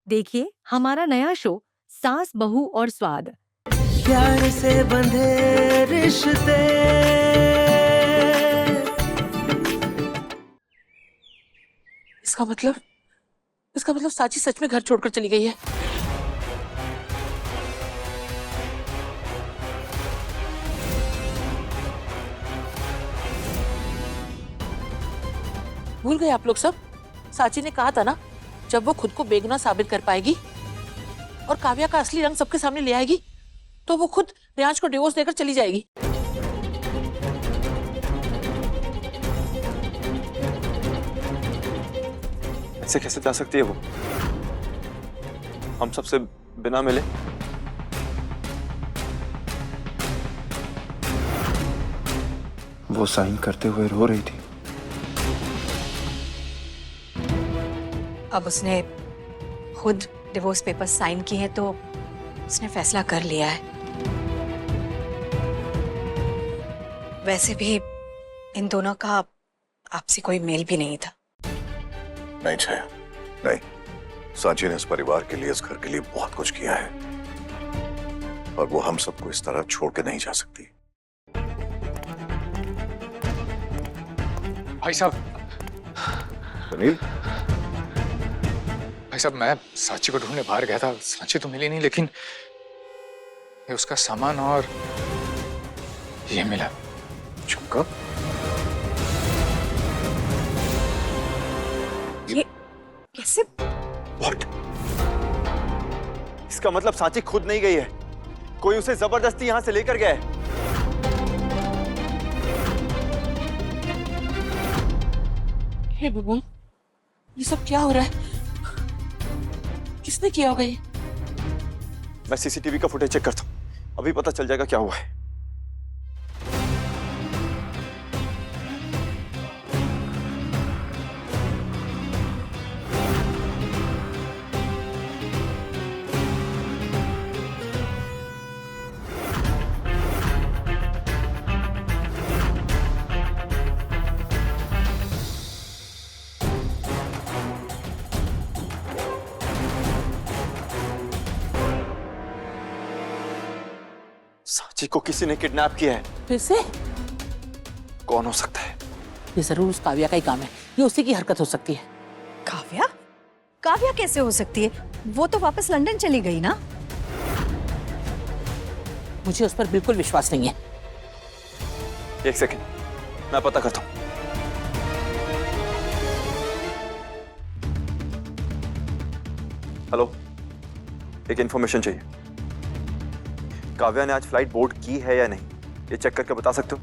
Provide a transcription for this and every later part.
देखिए हमारा नया शो सास बहू और स्वाद। प्यार से बंधे रिश्ते। इसका मतलब साची सच में घर छोड़कर चली गई है। भूल गए आप लोग सब? साची ने कहा था ना, जब वो खुद को बेगुनाह साबित कर पाएगी और काव्या का असली रंग सबके सामने ले आएगी तो वो खुद रियांश को डिवोर्स देकर चली जाएगी। ऐसे कैसे जा सकती है वो, हम सबसे बिना मिले? वो साइन करते हुए रो रही थी। अब उसने खुद डिवोर्स पेपर्स साइन किए हैं तो उसने फैसला कर लिया है। वैसे भी इन दोनों का आपसी कोई मेल भी नहीं था। नहीं छाया, नहीं। सांची ने इस परिवार के लिए, इस घर के लिए बहुत कुछ किया है और वो हम सबको इस तरह छोड़ के नहीं जा सकती। भाई साहब, सुनील, भाई साहब, मैं सांची को ढूंढने बाहर गया था। सांची तो मिली नहीं, लेकिन ये उसका सामान और ये मिला। झुमका? ये कैसे? What? इसका मतलब सांची खुद नहीं गई है, कोई उसे जबरदस्ती यहां से लेकर गया है। हे भगवान, ये सब क्या हो रहा है? किसने किया होगा ये? मैं सीसीटीवी का फुटेज चेक करता हूं, अभी पता चल जाएगा क्या हुआ है। सांची को किसी ने किडनैप किया है। फिर से? कौन हो सकता है? ये जरूर उस काव्या का ही काम है, ये उसी की हरकत हो सकती है। काव्या? काव्या कैसे हो सकती है? वो तो वापस लंदन चली गई ना। मुझे उस पर बिल्कुल विश्वास नहीं है। एक सेकंड, मैं पता करता हूं। हेलो, एक इंफॉर्मेशन चाहिए। काव्या ने आज फ्लाइट बोर्ड की है या नहीं, ये चेक करके बता सकते हो?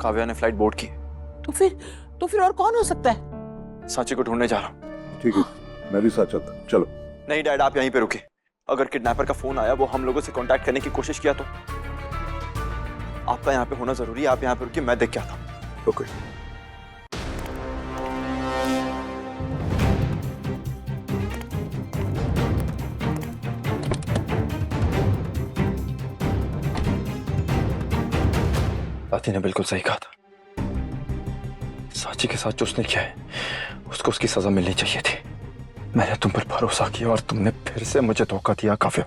काव्या ने फ्लाइट बोर्ड की है। तो फिर और कौन हो सकता है? सांची को ढूंढने जा रहा हूं। ठीक है, मैं भी साथ चलता हूं। चलो। नहीं डैड, आप यहीं पे रुके। अगर किडनैपर का फोन आया, वो हम लोगों से कांटेक्ट करने की कोशिश किया तो आपका यहाँ पे होना जरूरी है। आप यहाँ पे रुकिए, मैं देख के आता हूं। ओके। साथी ने बिल्कुल सही कहा था। सांची के साथ जो उसने किया है, उसको उसकी सजा मिलनी चाहिए थी। मैंने तुम पर भरोसा किया और तुमने फिर से मुझे धोखा दिया काव्या।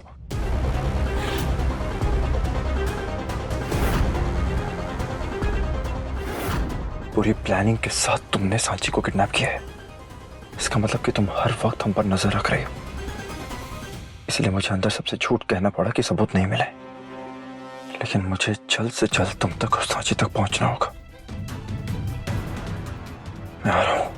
पूरी प्लानिंग के साथ तुमने सांची को किडनैप किया है। इसका मतलब कि तुम हर वक्त हम पर नजर रख रहे हो। इसलिए मुझे अंदर सबसे झूठ कहना पड़ा कि सबूत नहीं मिले, लेकिन मुझे जल्द से जल्द तुम तक और सांची तक पहुंचना होगा। मैं आ रहा हूं।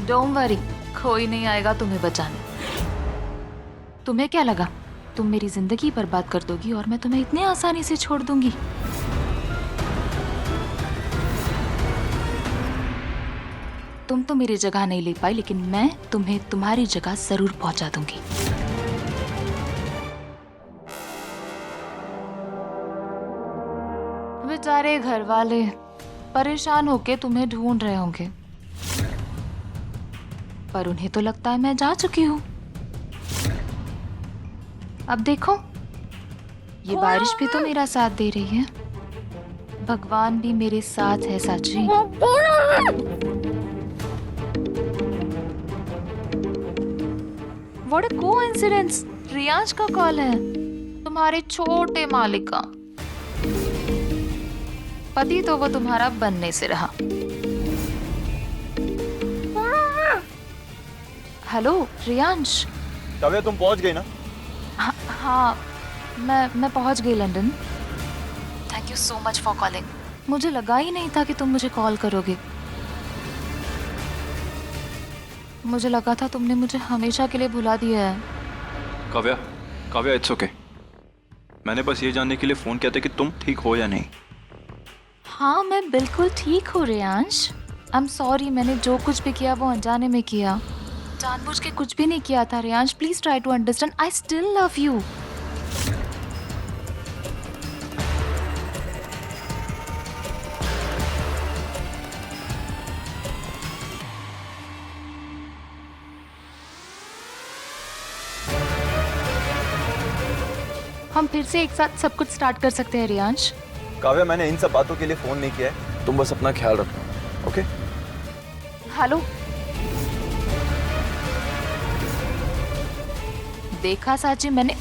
डोंट वरी, कोई नहीं आएगा तुम्हें बचाने। तुम्हें क्या लगा तुम मेरी जिंदगी बर्बाद कर दोगी और मैं तुम्हें इतनी आसानी से छोड़ दूंगी? तुम तो मेरी जगह नहीं ले पाई, लेकिन मैं तुम्हें तुम्हारी जगह जरूर पहुंचा दूंगी। बेचारे घर वाले परेशान होके तुम्हें ढूंढ रहे होंगे, पर उन्हें तो लगता है मैं जा चुकी हूँ। अब देखो, ये बारिश भी तो मेरा साथ दे रही है, भगवान भी मेरे साथ है साची। व्हाट अ कोइंसिडेंस, रियांश का कॉल है, तुम्हारे छोटे मालिक का। पति तो वो तुम्हारा बनने से रहा। हेलो रियांश। काव्या, तुम पहुंच गई ना? हाँ, मैं पहुंच गई London. Thank you so much for calling. मुझे लगा ही नहीं था कि तुम मुझे कॉल करोगे। मुझे लगा था तुमने मुझे हमेशा के लिए भुला दिया है। Kavya, Kavya, it's okay. मैंने बस ये जानने के लिए फोन किया था कि तुम ठीक हो या नहीं। हाँ, मैं बिल्कुल ठीक हूँ रियांश। आई एम सॉरी, मैंने जो कुछ भी किया वो अनजाने में किया, जानबूझ के कुछ भी नहीं किया था Riyansh. Please try to understand, I still love you. हम फिर से एक साथ सब कुछ स्टार्ट कर सकते हैं रियांश। काव्या, मैंने इन सब बातों के लिए फोन नहीं किया है, तुम बस अपना ख्याल रखना, ओके? हेलो, देखा साची, मैंने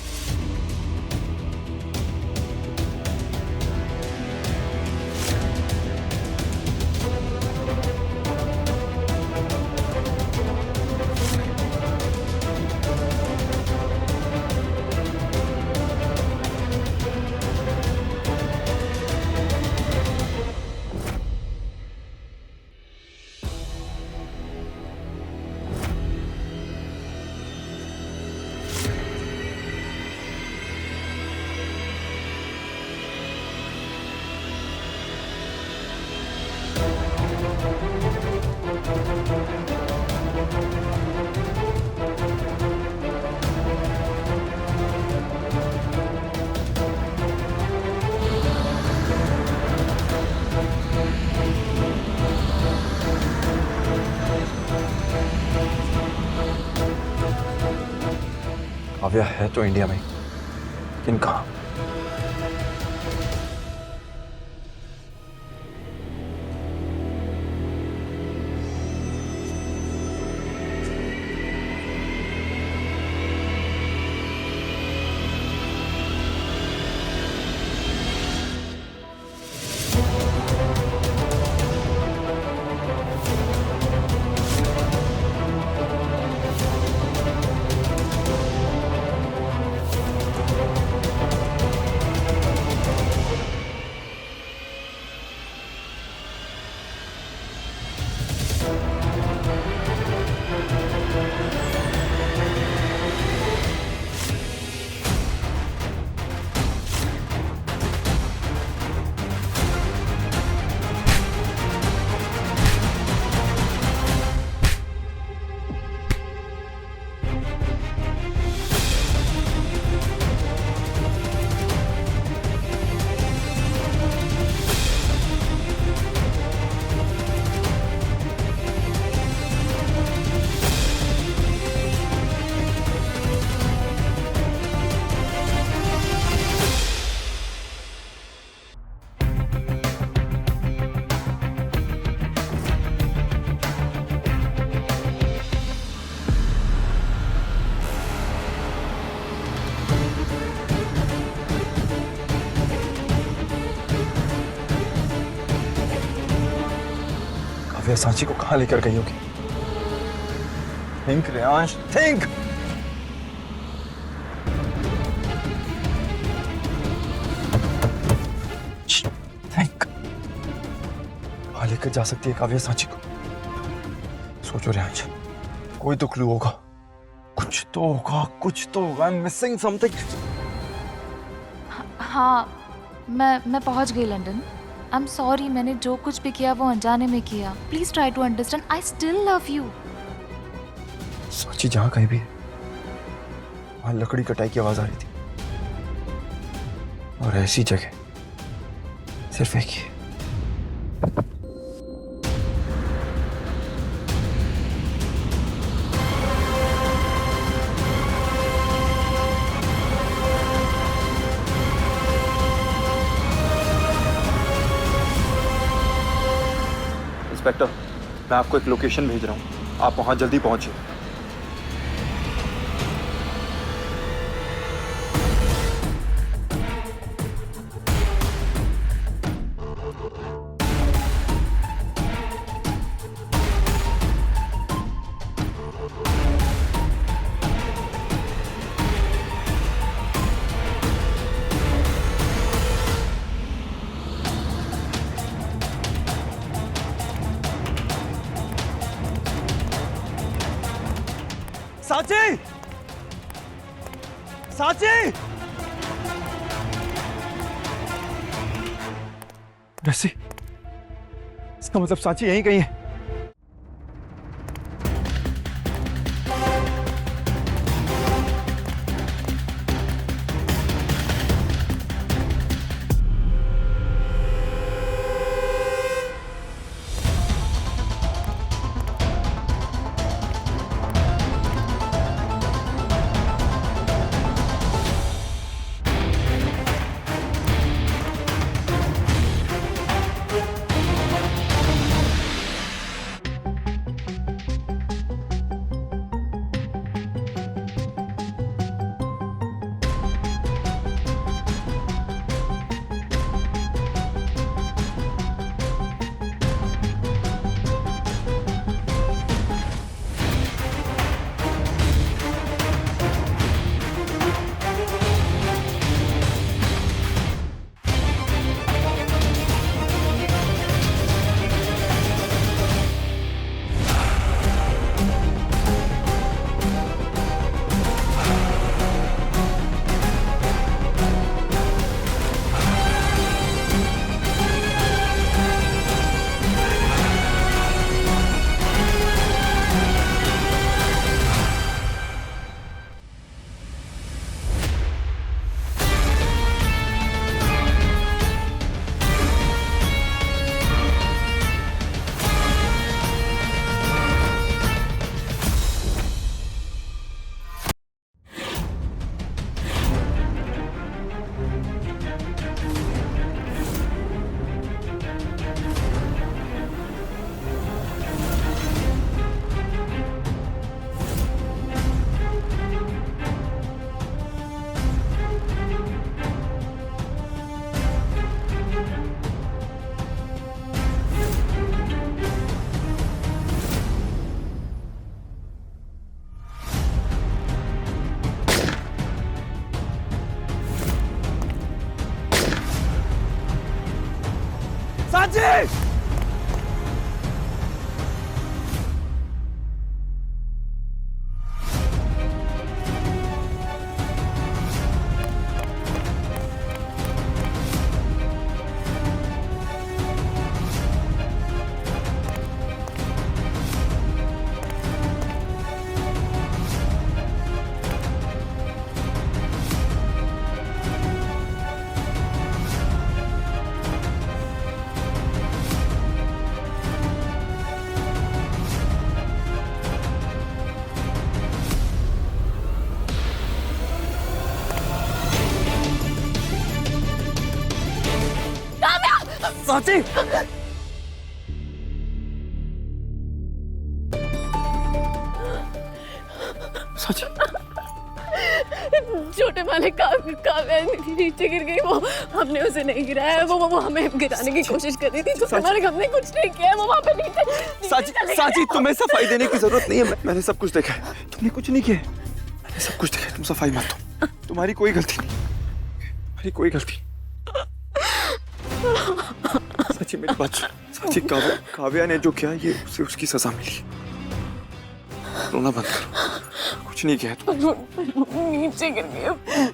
काव्या है तो इंडिया में, लेकिन कहाँ? काव्या सांची को कहाँ लेकर गई होगी? Think Riyansh, think. थिंक। कहाँ लेकर जा सकती है काव्या सांची को? सोचो रेंज, कोई तो क्लू होगा, कुछ तो होगा, कुछ तो होगा। I am missing something. हाँ, मैं पहुंच गई लंदन। आई एम सॉरी, मैंने जो कुछ भी किया वो अनजाने में किया। Please try to understand, I still love you. Sanchi जहां कहीं भी है, वहां लकड़ी कटाई की आवाज आ रही थी, और ऐसी जगह सिर्फ एक ही है। इंस्पेक्टर, मैं आपको एक लोकेशन भेज रहा हूं, आप वहां जल्दी पहुंचिए। सांची! सांची! वैसे इसका मतलब सांची यहीं कहीं है। सांची! सांची! सांची! छोटे मालिक काव्या नीचे गिर गई। वो हमने उसे नहीं गिराया है, वो हमें गिराने की कोशिश कर रही थी। छोटे मालिक हमने कुछ नहीं किया, वो वहाँ पे नीचे सांची, सांची, तुम्हें सफाई देने की जरूरत नहीं है। मैंने सब कुछ देखा है। तुमने कुछ नहीं किया, मैंने सब कुछ देखा है। तुम सफाई मत दो, तुम्हारी कोई गलती नहीं, तुम्हारी कोई गलती। सांची, मेरी बात सुन। सांची, काव्या ने जो किया, ये उसे उसकी सजा मिली। रोना बंद करो, कुछ नहीं किया नीचे गिर गए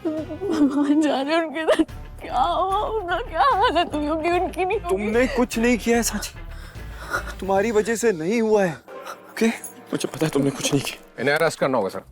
भगवान जाने उनके साथ क्या हुआ, उनका क्या हालत हुई होगी उनकी। नहीं तुमने कुछ नहीं किया है सांची, तुम्हारी वजह से नहीं हुआ है। ओके, मुझे पता है तुमने कुछ नहीं किया। इन्हें अरेस्ट करना होगा सर।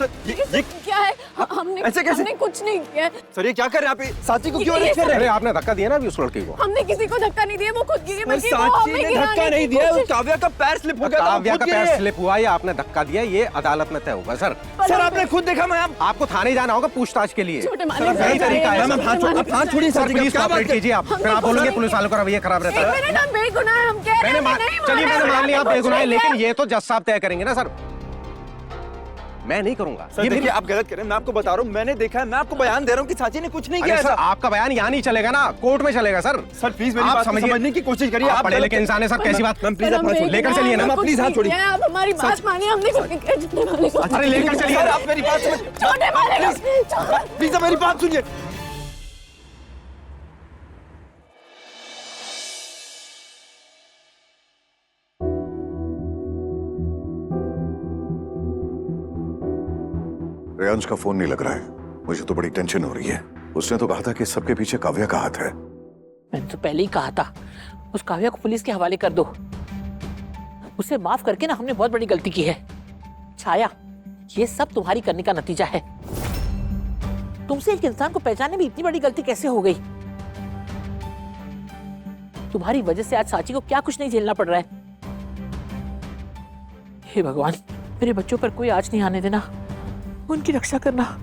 सर ये क्या है, हमने ऐसे कैसे? हमने कुछ नहीं किया है। सर ये क्या कर रहे हैं आप? सांची को क्यों अरेस्ट कर रहे अरे हैं? आपने धक्का दिया ना अभी उस लड़की को। हमने किसी को धक्का नहीं दिया, वो खुद गिरी। बल्कि वो सांची हमें ने गिराने धक्का नहीं की दिया, कोशिश- काव्या का पैर स्लिप हो गया था, काव्या वो का खुद गिरी पैर है। स्लिप हुआ या आपने धक्का दिया, ये अदालत में तय होगा सर। सर आपने खुद देखा, मैं आपको थाने जाना होगा पूछताछ के लिए। छोटे सर, मालिक यही तरीका है। मैम, आप हाथ छोड़िए सर सांची का, प्लीज क्या बात कॉपरेट कर- कीजिए आप। फिर आप बोलोगे पुलिस वालों का रवैया खराब रहता है। मेरे नाम बेगुनाह है, हम कह रहे मैंने हैं, मान नहीं चलिए मारा मैंने मान लिया आप कुछ बेगुनाह है, नहीं लेकिन किया। ये तो जज साहब तय करेंगे ना सर। मैं नहीं करूंगा। सर देखिए आप गलत कर रहे हैं, मैं आपको बता रहा हूँ, मैंने देखा है, मैं आपको बयान दे रहा हूँ कि सांची ने कुछ नहीं किया अरे सर ऐसा। आपका बयान यहाँ नहीं चलेगा ना, कोर्ट में चलेगा सर। सर प्लीज मेरी आप बात को समझिए। समझने की कोशिश करिए। आप पढ़े लिखे इंसान है सर, कैसी बात। मैम प्लीज आप हाथ छोड़िए। लेकर चलिए ना। मैम प्लीज हाथ छोड़िए। आप हमारी बात मानिए, हमने कुछ नहीं किया। छोटे मालिक, अरे लेकर चलिए सर ना। आप मेरी बात समझ, छोटे मालिक, प्लीज आप मेरी बात सुनिए। रेयांश का फोन नहीं लग रहा है, मुझे तो बड़ी टेंशन हो रही है। उसने तो कहा था कि सबके पीछे काव्या का हाथ है। मैंने तो पहले ही कहा था उस काव्या को पुलिस के हवाले कर दो। उसे माफ करके ना हमने बहुत बड़ी गलती की है। छाया, ये सब तुम्हारी करने का नतीजा है। तुमसे एक इंसान को पहचानने में इतनी बड़ी गलती कैसे हो गई? तुम्हारी वजह से आज सांची को क्या कुछ नहीं झेलना पड़ रहा है। हे भगवान, मेरे बच्चों पर कोई आज नहीं आने देना, उनकी रक्षा करना।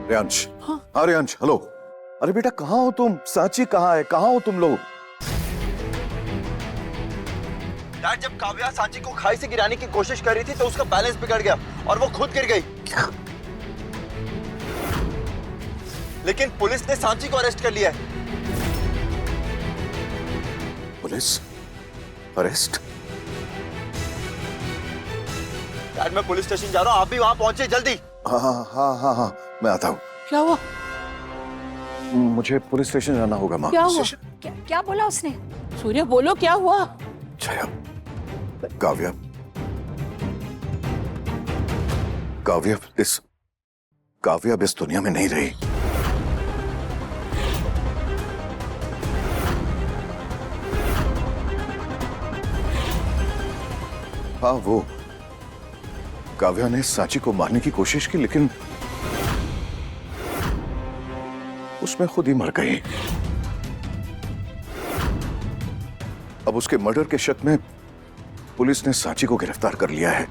रेयांश, हाँ रेयांश, हेलो। अरे बेटा कहाँ हो तुम? सांची कहाँ है? कहाँ हो तुम लोग? डैड जब काव्या सांची को खाई से गिराने की कोशिश कर रही थी तो उसका बैलेंस बिगड़ गया और वो खुद गिर गई। लेकिन पुलिस ने सांची को अरेस्ट कर लिया है। Police arrest? डैड मैं पुलिस स्टेशन जा रहा हूँ, आप भी वहां पहुंचे जल्दी। हाँ हाँ हाँ हाँ हाँ, मैं आता हूँ। क्या हुआ? मुझे पुलिस स्टेशन जाना होगा माँ। क्या हुआ? क्या बोला उसने? सूर्य बोलो, क्या हुआ? छाया, काव्या, काव्या अब इस दुनिया में नहीं रही। हाँ, वो काव्या ने सांची को मारने की कोशिश की, लेकिन उसमें खुद ही मर गई। अब उसके मर्डर के शक में पुलिस ने सांची को गिरफ्तार कर लिया है।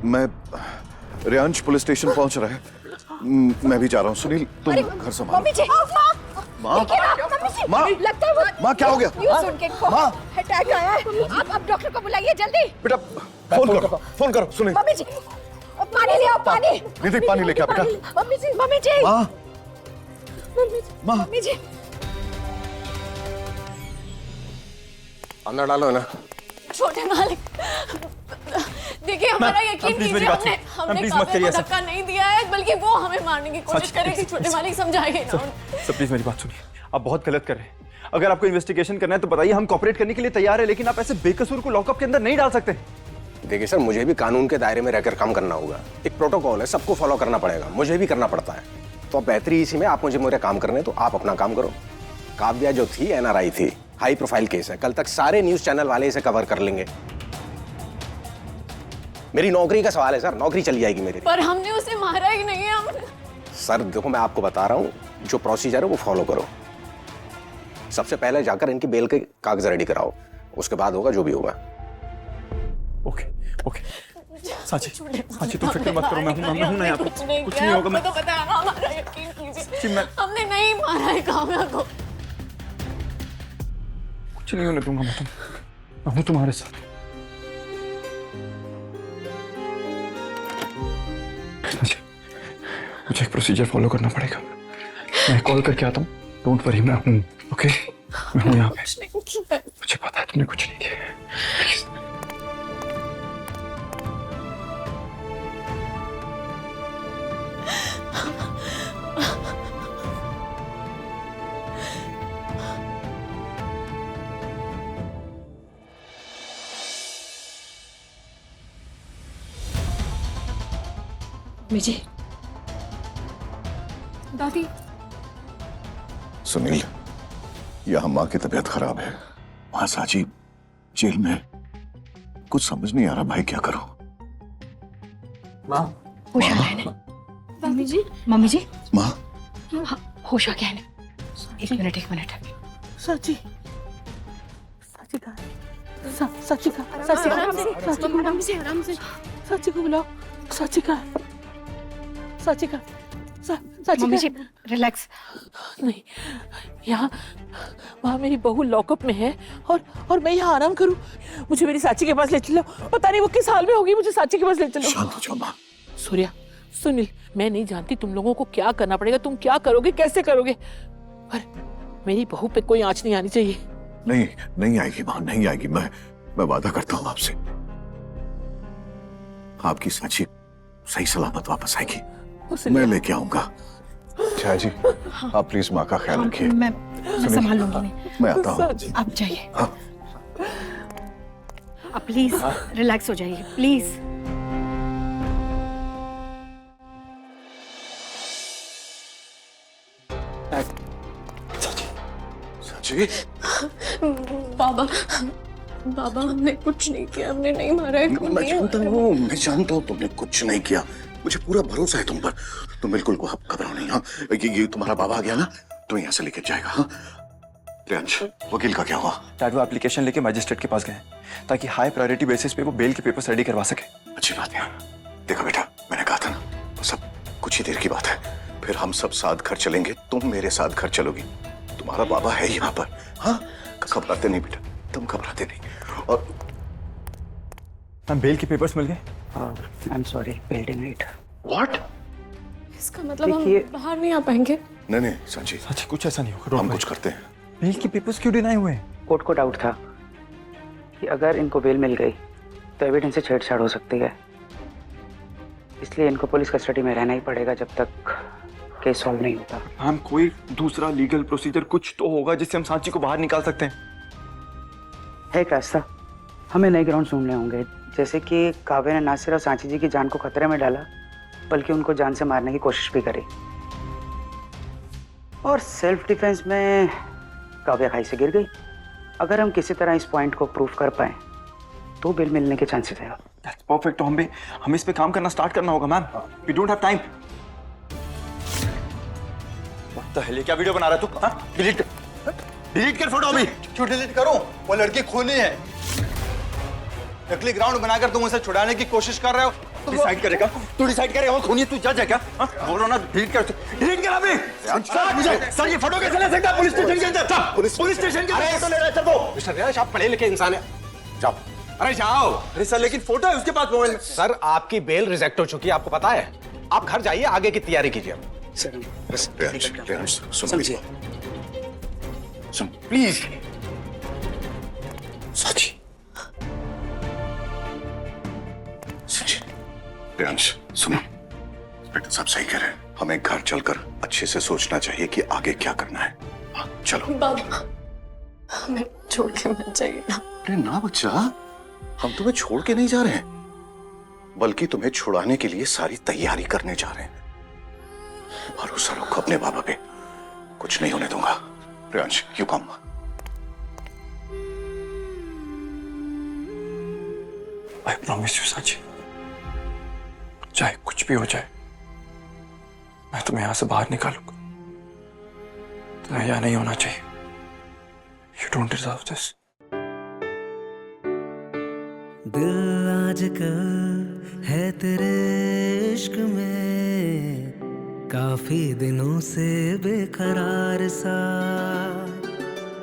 मैं रेयांश पुलिस स्टेशन पहुंच रहा है, मैं भी जा रहा हूं। सुनील तुम घर संभालो। मम्मी जी, माँ, माँ, लगता है वो माँ क्या हो गया? न्यूज़ सुन के माँ, अटैक आया है। आप अब डॉक्टर को बुलाइए जल्दी। बेटा फोन करो सुनील। मम्मी जी, पानी ले आओ, पानी। निधि पानी लेके आ बेटा। मम्मी जी, मम्मी जी, माँ, मम्मी जी। अंदर डालो ना। छोटे मालिक, देखिए हमारा यकीन कीजिए, हमने काव्या को धक्का नहीं दिया है, बल्कि वो हमें मारने की कोशिश कर रही थी। छोटे मालिक समझाइए ना। सर प्लीज मेरी बात सुनिए, आप बहुत गलत कर रहे हैं। अगर आपको इन्वेस्टिगेशन करना है तो बताइए, हम कोऑपरेट करने के लिए तैयार है, लेकिन आप ऐसे बेकसूर को लॉकअप के अंदर नहीं डाल सकते। देखिए सर, मुझे भी कानून के दायरे में रहकर काम करना होगा। एक प्रोटोकॉल है, सबको फॉलो करना पड़ेगा, मुझे भी करना पड़ता है। तो अब बेहतरी इसी में, आप मुझे मेरे काम करने तो आप अपना काम करो। काव्या जो थी NRI थी, हाई प्रोफाइल केस है, कल तक सारे न्यूज चैनल वाले इसे कवर कर लेंगे। मेरी नौकरी का सवाल है सर, नौकरी चली जाएगी मेरी। पर हमने उसे मारा ही नहीं है। हमने सर देखो, मैं आपको बता रहा हूँ, जो प्रोसीजर है वो फॉलो करो। सबसे पहले जाकर इनकी बेल के कागज रेडी कराओ, उसके बाद होगा जो भी होगा। ओके ओके सांची तुम फिक्र मत करो, मैं हूं ना यहाँ पे। कुछ नहीं कुछ किया, नहीं होगा। आपको तो पता है ना, हमारा यकीन कीजिए, मैं हमने नहीं मारा है काव्या को। कुछ नहीं होने दूंगा, मैं हूं तुम्हारे साथ। मुझे एक प्रोसीजर फॉलो करना पड़ेगा। मैं कॉल करके आता हूँ, डोंट वरी, मैं हूँ। ओके, मैं हूँ यहाँ पे। मुझे पता है तुमने कुछ नहीं किया। प्लीज मुझे दादी सुनील, यहाँ माँ की तबीयत खराब है, वहां साची जेल में। कुछ समझ नहीं आ रहा भाई, क्या करूं? होश आ गया है। मम्मी जी मम्मी जी माँ, होश आ गया है। एक मिनट साची साची का साची का साची का आराम से साची को बुलाओ। साची का साची का साची मम्मी का जी रिलैक्स। नहीं, यहाँ वहाँ मेरी बहू लॉकअप में है और मैं यहाँ आराम करूँ? मुझे मेरी साची के पास ले चलो। पता नहीं वो किस हाल में होगी, मुझे साची के पास ले चलो। शांत हो जाओ माँ। सूर्या, सुनील, मैं नहीं जानती तुम लोगों को क्या करना पड़ेगा, तुम क्या करोगे, कैसे करोगे, पर मेरी बहू पे कोई आंच नहीं आनी चाहिए। नहीं, नहीं आएगी माँ, नहीं आएगी। मैं वादा करता हूँ आपसे, आपकी साची सही सलामत वापस आएगी। मैं लेके आऊंगा। छाया जी, आप प्लीज माँ का ख्याल रखिए। मैं संभाल लूंगी। मैं आता हूँ। आप जाइए। हाँ। आप प्लीज रिलैक्स हो जाइए, प्लीज। साची, बाबा बाबा हमने कुछ नहीं किया, हमने नहीं मारा है। मैं जानता हूँ तुमने कुछ नहीं किया। मुझे पूरा भरोसा है तुम पर। तुम बिल्कुल को घबराओ नहीं। हाँ, ये तुम्हारा बाबा आ गया ना, तो यहाँ से लेकर जाएगा। हाँ प्रियांश, वकील का क्या हुआ? डैड, वो एप्लीकेशन लेके मजिस्ट्रेट के पास गए ताकि हाई प्रायोरिटी बेसिस पे वो बेल के पेपर्स रेडी करवा सके। अच्छी बात है। देखो बेटा, मैंने कहा था ना, वो सब कुछ ही देर की बात है। फिर हम सब साथ घर चलेंगे, तुम मेरे साथ घर चलोगी। तुम्हारा बाबा है यहाँ पर। हाँ, घबराते नहीं बेटा, तुम घबराते नहीं। और मैम, बेल के पेपर्स मिल गए? I am sorry, bail denied. What? इसका मतलब हम बाहर नहीं आ पाएंगे? नहीं सांची, कुछ ऐसा नहीं होगा। हम कुछ करते हैं। बेल के पेपर्स क्यों डिनाई हुए? कोर्ट को डाउट था कि अगर इनको बेल मिल गई तो एविडेंस से छेड़छाड़ हो सकती है, इसलिए इनको पुलिस कस्टडी में रहना ही पड़ेगा जब तक केस सॉल्व नहीं होता। मैम, कोई दूसरा लीगल प्रोसीजर कुछ तो होगा जिससे हम सांची को बाहर निकाल सकते हैं। है एक रास्ता, हमें नए ग्राउंड ढूंढने होंगे, जैसे कि काव्या ने ना सिर्फ सांची जी की जान को खतरे में डाला बल्कि उनको जान से मारने की कोशिश भी करी, और सेल्फ डिफेंस में काव्या खाई से गिर गई। अगर हम किसी तरह इस पॉइंट को प्रूव कर पाए तो बेल मिलने के चांसेस है। That's perfect. तो हमें इस पे काम करना स्टार्ट करना होगा ma'am. We don't have time. What the hell, ये क्या वीडियो बना रहा है तू? हाँ, डिलीट कर फोटो अभी। क्यों डिलीट करूं? वो लड़की खूनी है। नकली ग्राउंड बनाकर तुम उसे छुड़ाने की कोशिश कर रहे हो। डिसाइड करेगा तू, डिसाइड करेगा वो खूनी है, तू जज है क्या? हाँ, बोल रहा ना, डिलीट कर अभी। सर, ये फोटो कैसे ले सकता है पुलिस स्टेशन के अंदर? पुलिस स्टेशन के अंदर फोटो ले रहा है सर वो। मिस्टर रियाज, आप पढ़े लिखे इंसान है, जाओ। अरे जाओ। अरे सर, लेकिन फोटो है उसके पास मोबाइल में। सर, आपकी बेल रिजेक्ट हो चुकी है, आपको पता है। आप घर जाइए, आगे की तैयारी कीजिए। सर प्रियांश, सुन समझिए। सुन प्लीज। साची, प्रियांश सुनो, इंस्पेक्टर साहब सही कह रहे हैं। हमें घर चलकर अच्छे से सोचना चाहिए कि आगे क्या करना है। हाँ, चलो। बाबा हमें छोड़ के मत जाइए ना। अरे ना बच्चा, हम तुम्हें छोड़ के नहीं जा रहे हैं, बल्कि तुम्हें छुड़ाने के लिए सारी तैयारी करने जा रहे हैं। भरोसा रखो अपने बाबा पे, कुछ नहीं होने दूंगा। Priyansh, you come. I promise you साची, चाहे कुछ भी हो जाए, मैं तुम्हें यहां से बाहर निकालूंगा। तुम्हें यहां नहीं होना चाहिए। You don't deserve this. दिल आजकल है तेरे इश्क में, काफी दिनों से बेकरार सा।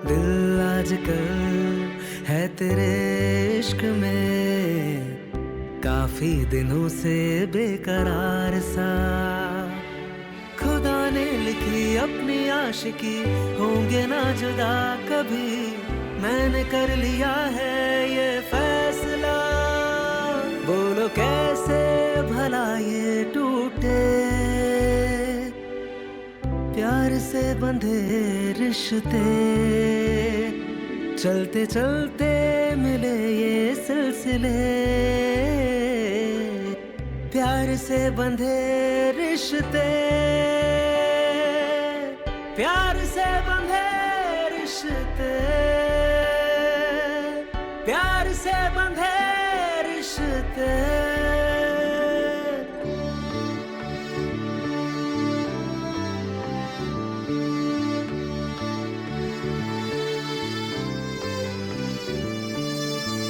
दिल आजकल है तेरे इश्क में, काफी दिनों से बेकरार सा। खुदा ने लिखी अपनी आशिकी, होंगे ना जुदा कभी, मैंने कर लिया है ये फैसला। बोलो कैसे भला ये टूटे, प्यार से बंधे रिश्ते, चलते चलते मिले ये सिलसिले, प्यार से बंधे रिश्ते, प्यार से बंधे रिश्ते, प्यार से बंधे रिश्ते।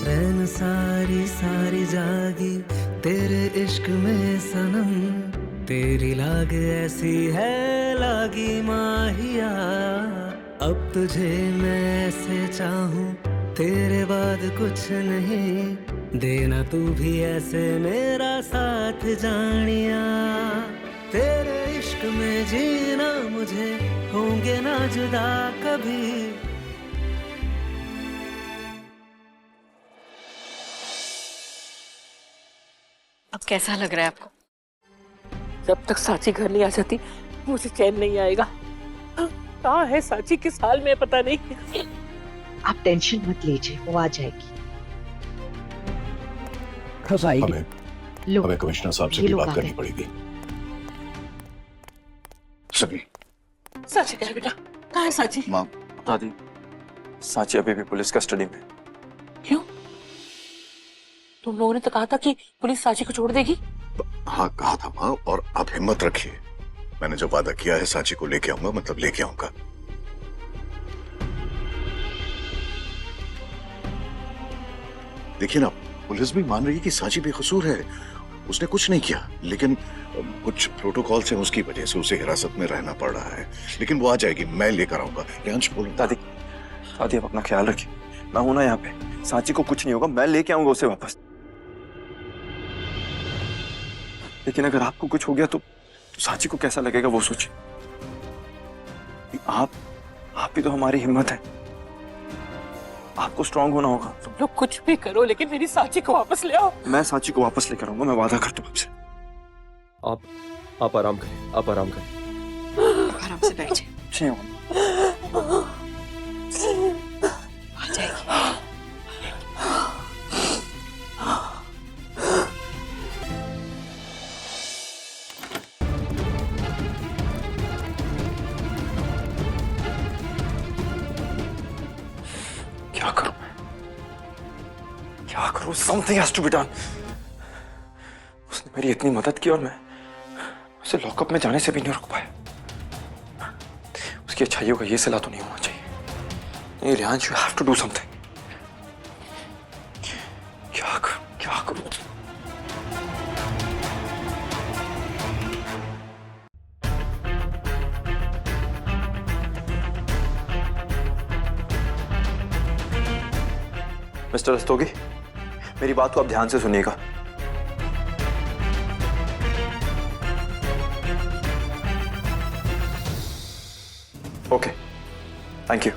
रैन सारी सारी जागी तेरे इश्क में सनम, तेरी लाग ऐसी है लागी माहिया। अब तुझे मैं ऐसे चाहूं तेरे बाद कुछ नहीं, देना तू भी ऐसे मेरा साथ जानिया। तेरे इश्क में जीना मुझे होंगे ना जुदा कभी। अब कैसा लग रहा है आपको? जब तक साची घर नहीं आ जाती मुझे चैन नहीं आएगा। कहाँ है साची, किस हाल में है पता नहीं। आप टेंशन मत लीजिए, वो आ जाएगी। कब आएगी? हमें कमिश्नर साहब से भी बात करनी पड़ेगी। सभी साची कहाँ है बेटा? कहाँ है साची? माँ दादी, साची अभी भी पुलिस कस्टडी में। क्यों? तुम लोगों ने तो कहा था कि पुलिस साची को छोड़ देगी। हाँ कहा था माँ, और आप हिम्मत रखिए, मैंने जो वादा किया है साची को लेके आऊंगा, मतलब लेके आऊंगा। देखिए ना, पुलिस भी मान रही है कि साची बेकसूर है, उसने कुछ नहीं किया, लेकिन कुछ प्रोटोकॉल से उसकी वजह से उसे हिरासत में रहना पड़ रहा है। लेकिन वो आ जाएगी, मैं लेकर आऊंगा। रियांश बोलो। दादी दादी आप अपना ख्याल रखिए, मैं हूं ना यहाँ पे, साची को कुछ नहीं होगा, मैं लेके आऊंगा उसे वापस। लेकिन अगर आपको कुछ हो गया तो साची को कैसा लगेगा वो सोचिए। आप भी तो हमारी हिम्मत है, आपको स्ट्रांग होना होगा। तुम लोग कुछ भी करो लेकिन मेरी साची को वापस ले आओ। मैं साची को वापस लेकर आऊंगा, मैं वादा करता हूँ आपसे। आप आराम करें, आप आराम करें। आराम से बैठिए। जी आ जाएगी। क्या करूं मैं, क्या करूं? Something has to be done. उसने मेरी इतनी मदद की और मैं उसे लॉकअप में जाने से भी नहीं रोक पाया। उसकी अच्छाइयों का ये सिला तो नहीं होना चाहिए। नहीं Riyansh, you have to do something. क्या करूं? मिस्टर रस्तोगी, मेरी बात को आप ध्यान से सुनिएगा। Okay, thank you.